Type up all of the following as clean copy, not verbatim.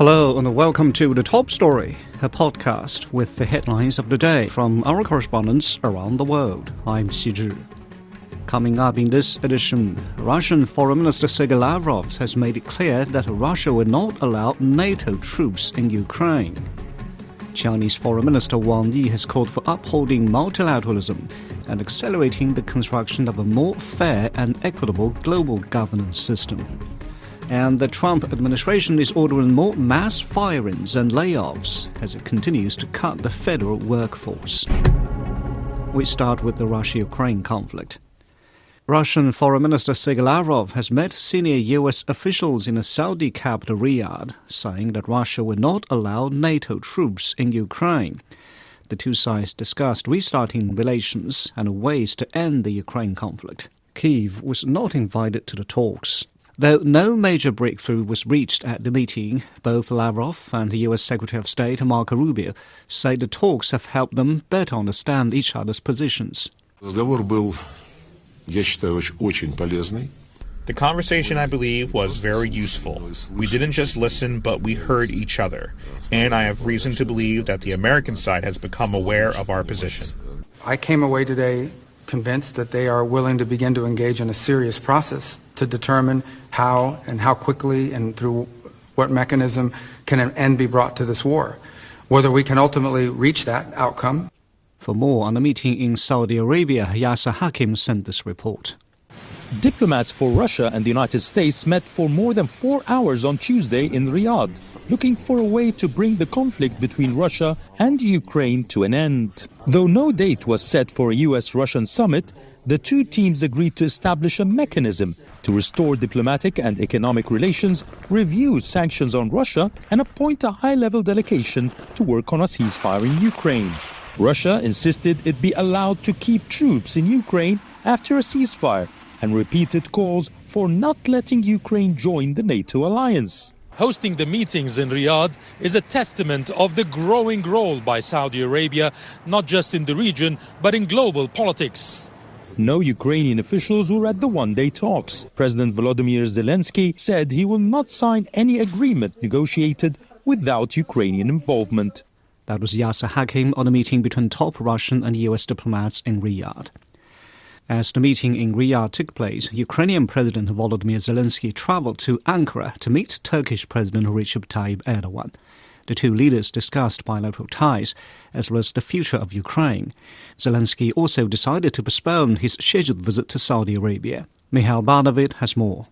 Hello and welcome to The Top Story, a podcast with the headlines of the day from our correspondents around the world. I'm Xi Zhi. Coming up in this edition, Russian Foreign Minister Sergei Lavrov has made it clear that Russia will not allow NATO troops in Ukraine. Chinese Foreign Minister Wang Yi has called for upholding multilateralism and accelerating the construction of a more fair and equitable global governance system. And the Trump administration is ordering more mass firings and layoffs as it continues to cut the federal workforce. We start with the Russia-Ukraine conflict. Russian Foreign Minister Sergei Lavrov has met senior U.S. officials in the Saudi capital Riyadh, saying that Russia will not allow NATO troops in Ukraine. The two sides discussed restarting relations and ways to end the Ukraine conflict. Kyiv was not invited to the talks. Though no major breakthrough was reached at the meeting, both Lavrov and the U.S. Secretary of State Marco Rubio say the talks have helped them better understand each other's positions. The conversation, I believe, was very useful. We didn't just listen, but we heard each other. And I have reason to believe that the American side has become aware of our position. I came away today convinced that they are willing to begin to engage in a serious process to determine how and how quickly and through what mechanism can an end be brought to this war. Whether we can ultimately reach that outcome. For more on the meeting in Saudi Arabia, Yasser Hakim sent this report. Diplomats for Russia and the United States met for more than 4 hours on Tuesday in Riyadh, looking for a way to bring the conflict between Russia and Ukraine to an end. Though no date was set for a U.S.-Russian summit, the two teams agreed to establish a mechanism to restore diplomatic and economic relations, review sanctions on Russia, and appoint a high-level delegation to work on a ceasefire in Ukraine. Russia insisted it be allowed to keep troops in Ukraine after a ceasefire and repeated calls for not letting Ukraine join the NATO alliance. Hosting the meetings in Riyadh is a testament of the growing role by Saudi Arabia, not just in the region, but in global politics. No Ukrainian officials were at the one-day talks. President Volodymyr Zelensky said he will not sign any agreement negotiated without Ukrainian involvement. That was Yasser Hakim on a meeting between top Russian and U.S. diplomats in Riyadh. As the meeting in Riyadh took place, Ukrainian President Volodymyr Zelensky traveled to Ankara to meet Turkish President Recep Tayyip Erdogan. The two leaders discussed bilateral ties as well as the future of Ukraine. Zelensky also decided to postpone his scheduled visit to Saudi Arabia. Mikhail Bardavid has more.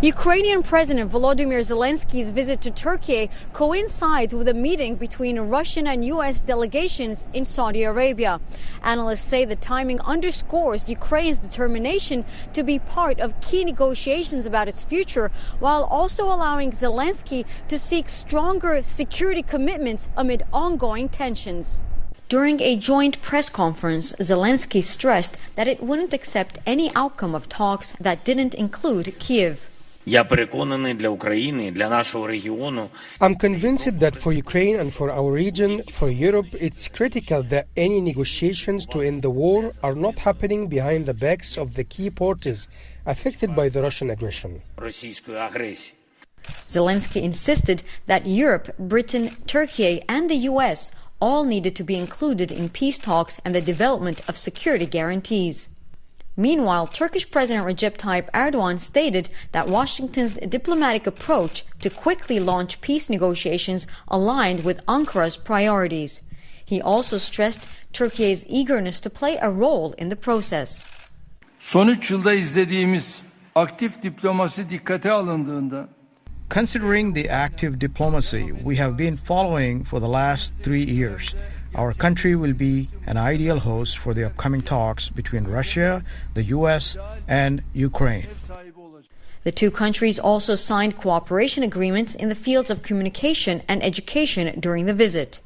Ukrainian President Volodymyr Zelensky's visit to Turkey coincides with a meeting between Russian and U.S. delegations in Saudi Arabia. Analysts say the timing underscores Ukraine's determination to be part of key negotiations about its future, while also allowing Zelensky to seek stronger security commitments amid ongoing tensions. During a joint press conference, Zelensky stressed that it wouldn't accept any outcome of talks that didn't include Kyiv. I'm convinced that for Ukraine and for our region, for Europe, it's critical that any negotiations to end the war are not happening behind the backs of the key parties affected by the Russian aggression. Zelensky insisted that Europe, Britain, Turkey, and the U.S. all needed to be included in peace talks and the development of security guarantees. Meanwhile, Turkish President Recep Tayyip Erdogan stated that Washington's diplomatic approach to quickly launch peace negotiations aligned with Ankara's priorities. He also stressed Turkey's eagerness to play a role in the process. Son 3 yılda izlediğimiz aktif diplomasi dikkate alındığında Considering the active diplomacy we have been following for the last 3 years, our country will be an ideal host for the upcoming talks between Russia, the U.S., and Ukraine. The two countries also signed cooperation agreements in the fields of communication and education during the visit.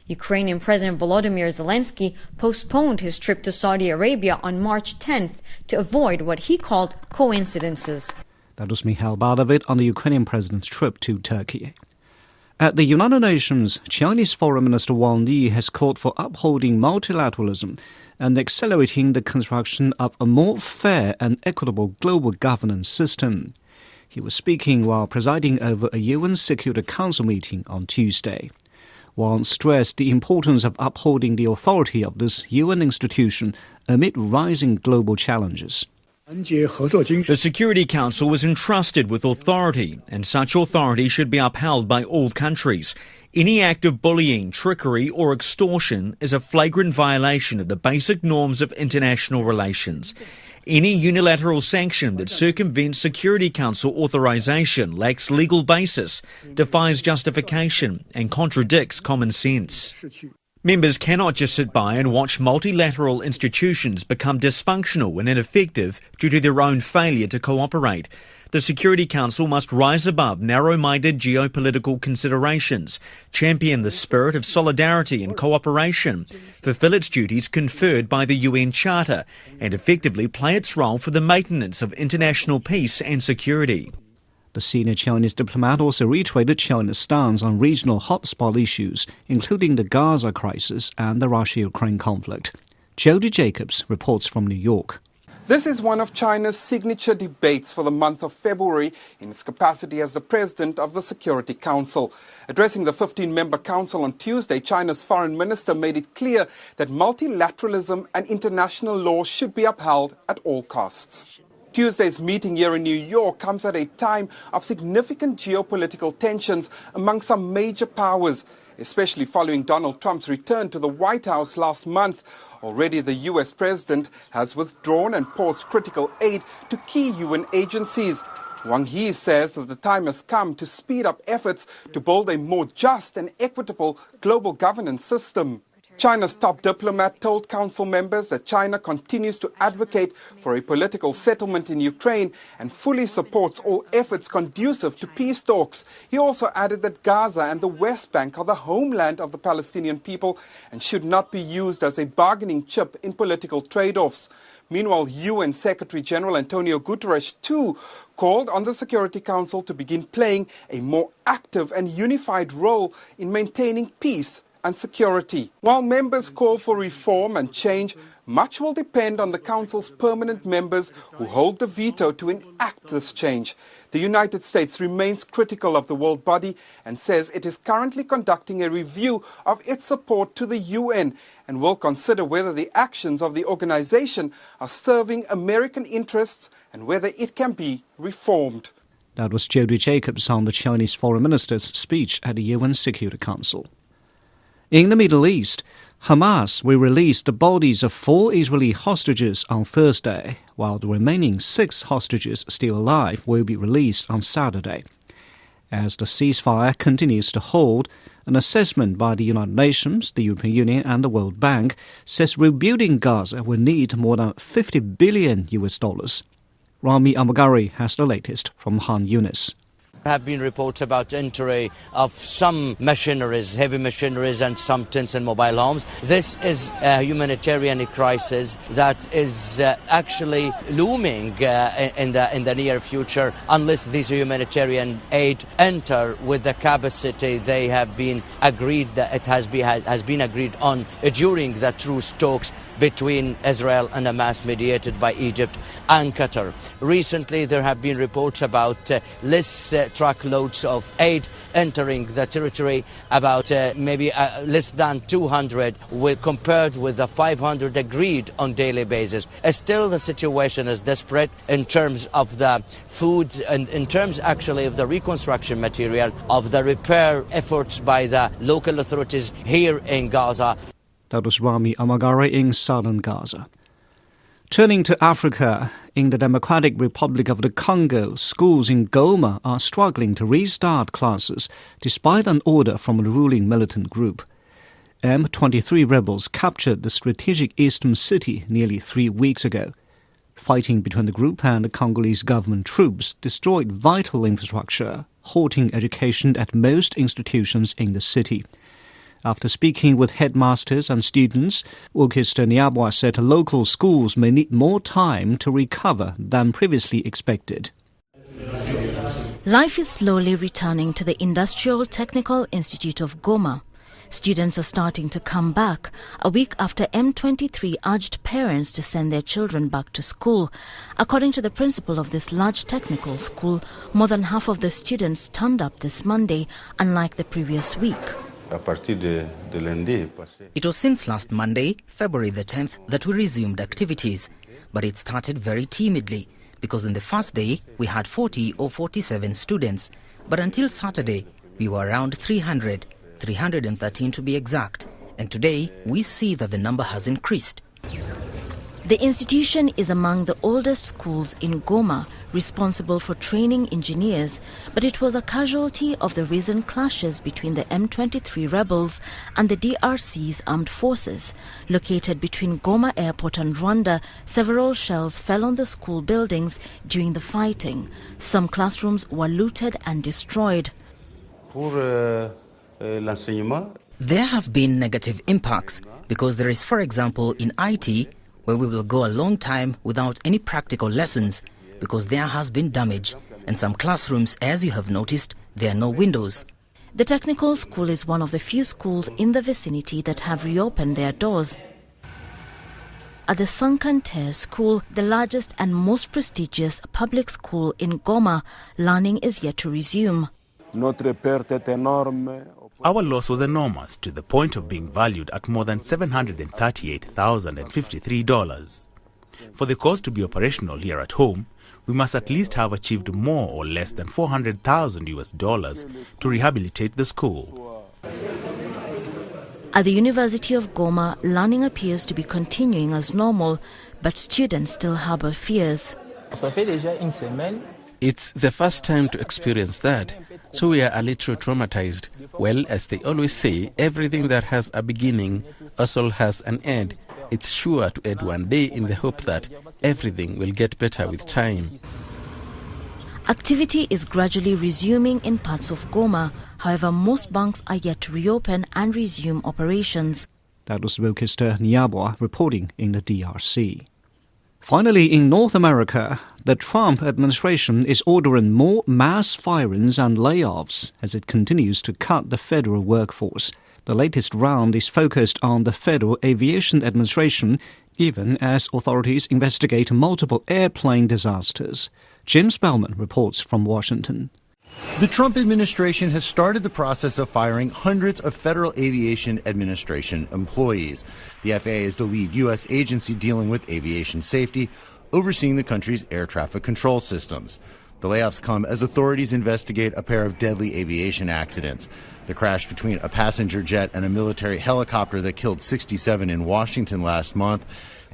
Ukrainian President Volodymyr Zelensky postponed his trip to Saudi Arabia on March 10th to avoid what he called coincidences. That was Mikhail Bardavid on the Ukrainian president's trip to Turkey. At the United Nations, Chinese Foreign Minister Wang Yi has called for upholding multilateralism and accelerating the construction of a more fair and equitable global governance system. He was speaking while presiding over a UN Security Council meeting on Tuesday. Wang stressed the importance of upholding the authority of this UN institution amid rising global challenges. The Security Council was entrusted with authority, and such authority should be upheld by all countries. Any act of bullying, trickery or extortion is a flagrant violation of the basic norms of international relations. Any unilateral sanction that circumvents Security Council authorization lacks legal basis, defies justification and contradicts common sense. Members cannot just sit by and watch multilateral institutions become dysfunctional and ineffective due to their own failure to cooperate. The Security Council must rise above narrow-minded geopolitical considerations, champion the spirit of solidarity and cooperation, fulfill its duties conferred by the UN Charter, and effectively play its role for the maintenance of international peace and security. The senior Chinese diplomat also reiterated China's stance on regional hotspot issues, including the Gaza crisis and the Russia-Ukraine conflict. Jody Jacobs reports from New York. This is one of China's signature debates for the month of February in its capacity as the president of the Security Council. Addressing the 15-member council on Tuesday, China's foreign minister made it clear that multilateralism and international law should be upheld at all costs. Tuesday's meeting here in New York comes at a time of significant geopolitical tensions among some major powers, especially following Donald Trump's return to the White House last month. Already the US president has withdrawn and paused critical aid to key UN agencies. Wang Yi says that the time has come to speed up efforts to build a more just and equitable global governance system. China's top diplomat told council members that China continues to advocate for a political settlement in Ukraine and fully supports all efforts conducive to peace talks. He also added that Gaza and the West Bank are the homeland of the Palestinian people and should not be used as a bargaining chip in political trade-offs. Meanwhile, UN Secretary-General Antonio Guterres, too, called on the Security Council to begin playing a more active and unified role in maintaining peace and security. While members call for reform and change, much will depend on the Council's permanent members who hold the veto to enact this change. The United States remains critical of the world body and says it is currently conducting a review of its support to the UN and will consider whether the actions of the organization are serving American interests and whether it can be reformed. That was Jody Jacobs on the Chinese Foreign Minister's speech at the UN Security Council. In the Middle East, Hamas will release the bodies of 4 Israeli hostages on Thursday, while the remaining 6 hostages still alive will be released on Saturday. As the ceasefire continues to hold, an assessment by the United Nations, the European Union and the World Bank says rebuilding Gaza will need more than $50 billion. Rami Amagari has the latest from Han Yunis. There have been reports about entry of some machineries, heavy machineries and some tents and mobile homes. This is a humanitarian crisis that is actually looming in the near future unless this humanitarian aid enter with the capacity they have been agreed that it has been agreed on during the truce talks between Israel and Hamas mediated by Egypt and Qatar. Recently there have been reports about less truckloads of aid entering the territory, about maybe less than 200 compared with the 500 agreed on daily basis. Still the situation is desperate in terms of the food and in terms actually of the reconstruction material, of the repair efforts by the local authorities here in Gaza. That was Rami Amagari in southern Gaza. Turning to Africa, in the Democratic Republic of the Congo, schools in Goma are struggling to restart classes despite an order from the ruling militant group. M23 rebels captured the strategic eastern city nearly 3 weeks ago. Fighting between the group and the Congolese government troops destroyed vital infrastructure, halting education at most institutions in the city. After speaking with headmasters and students, Auguste Niabwa said local schools may need more time to recover than previously expected. Life is slowly returning to the Industrial Technical Institute of Goma. Students are starting to come back, a week after M23 urged parents to send their children back to school. According to the principal of this large technical school, more than half of the students turned up this Monday, unlike the previous week. It was since last Monday, February the 10th, that we resumed activities. But it started very timidly, because on the first day we had 40 or 47 students. But until Saturday, we were around 313 to be exact. And today, we see that the number has increased. The institution is among the oldest schools in Goma, responsible for training engineers, but it was a casualty of the recent clashes between the M23 rebels and the DRC's armed forces. Located between Goma Airport and Rwanda, several shells fell on the school buildings during the fighting. Some classrooms were looted and destroyed. There have been negative impacts because there is, for example, in IT, where we will go a long time without any practical lessons because there has been damage. And some classrooms, as you have noticed, there are no windows. The technical school is one of the few schools in the vicinity that have reopened their doors. At the Sankanter School, the largest and most prestigious public school in Goma, learning is yet to resume. Our loss was enormous, to the point of being valued at more than $738,053. For the course to be operational here at home, we must at least have achieved more or less than $400,000 to rehabilitate the school. At the University of Goma, learning appears to be continuing as normal, but students still harbor fears. It's the first time to experience that, so we are a little traumatized. Well, as they always say, everything that has a beginning also has an end. It's sure to end one day in the hope that everything will get better with time. Activity is gradually resuming in parts of Goma. However, most banks are yet to reopen and resume operations. That was Wilkester Nyabwa reporting in the DRC. Finally, in North America, the Trump administration is ordering more mass firings and layoffs as it continues to cut the federal workforce. The latest round is focused on the Federal Aviation Administration, even as authorities investigate multiple airplane disasters. Jim Spellman reports from Washington. The Trump administration has started the process of firing hundreds of Federal Aviation Administration employees. The FAA is the lead U.S. agency dealing with aviation safety, overseeing the country's air traffic control systems. The layoffs come as authorities investigate a pair of deadly aviation accidents. The crash between a passenger jet and a military helicopter that killed 67 in Washington last month,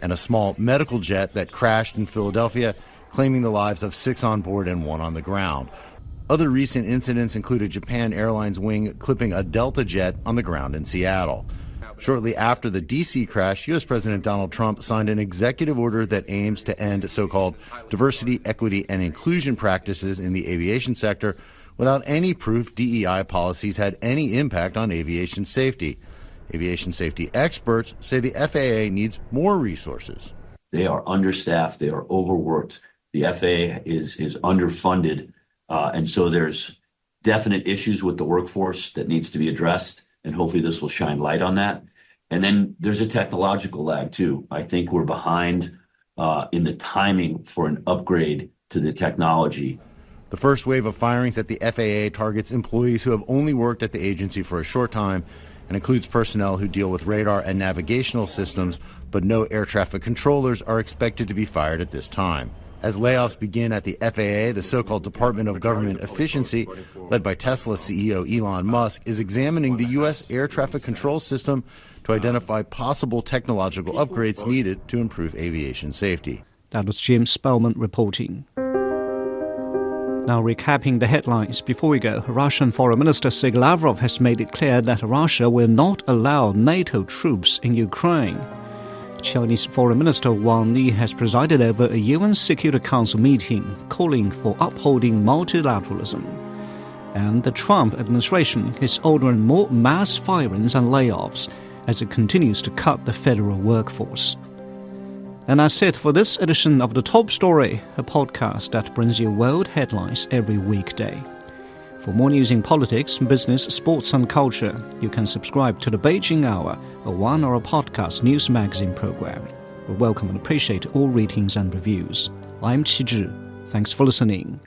and a small medical jet that crashed in Philadelphia, claiming the lives of 6 on board and 1 on the ground. Other recent incidents include a Japan Airlines wing clipping a Delta jet on the ground in Seattle. Shortly after the D.C. crash, U.S. President Donald Trump signed an executive order that aims to end so-called diversity, equity, and inclusion practices in the aviation sector without any proof DEI policies had any impact on aviation safety. Aviation safety experts say the FAA needs more resources. They are understaffed. They are overworked. The FAA is underfunded. And so there's definite issues with the workforce that needs to be addressed, and hopefully this will shine light on that. And then there's a technological lag, too. I think we're behind in the timing for an upgrade to the technology. The first wave of firings at the FAA targets employees who have only worked at the agency for a short time and includes personnel who deal with radar and navigational systems, but no air traffic controllers are expected to be fired at this time. As layoffs begin at the FAA, the so-called Department of Government Efficiency, led by Tesla CEO Elon Musk, is examining the U.S. air traffic control system to identify possible technological upgrades needed to improve aviation safety. That was Jim Spellman reporting. Now recapping the headlines before we go, Russian Foreign Minister Sergei Lavrov has made it clear that Russia will not allow NATO troops in Ukraine. Chinese Foreign Minister Wang Yi has presided over a UN Security Council meeting calling for upholding multilateralism. And the Trump administration is ordering more mass firings and layoffs as it continues to cut the federal workforce. And that's it for this edition of The Top Story, a podcast that brings you world headlines every weekday. For more news in politics, business, sports and culture, you can subscribe to the Beijing Hour, a 1-hour podcast news magazine program. We welcome and appreciate all ratings and reviews. I'm Qi Zhi. Thanks for listening.